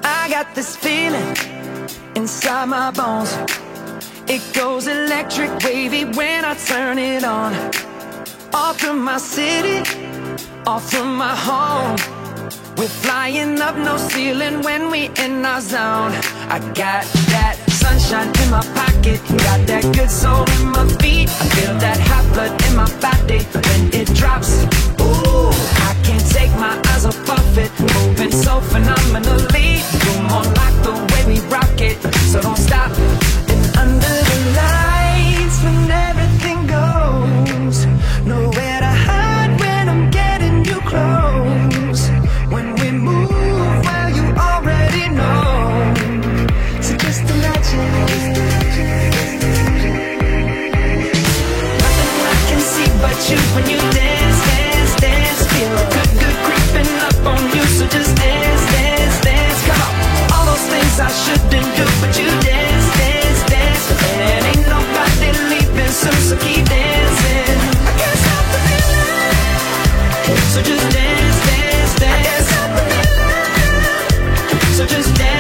I got this feeling inside my bones. It goes electric wavy when I turn it on. Off from my city, off from my home. We're flying up, no ceiling when we in our zone. I got that sunshine in my pocket, got that good soul in my feet. I feel that hot blood in my body when it drops. Ooh, I can't take my eyes off of it, moving so phenomenally. You're more like the way we rock it, so don't stop. And under the lights when everything goes, nowhere to hide when I'm getting you close. When we move, well, you already know. So just imagine. Nothing I can see but you when you dance, dance, dance. Feel good, good creeping up on you. So just dance, dance, dance. Come on. All those things I shouldn't do, but you dance, dance, dance. And ain't nobody leaving soon, so keep dancing. I can't stop the feeling. So just dance, dance, dance. I can't stop the feeling. So just dance.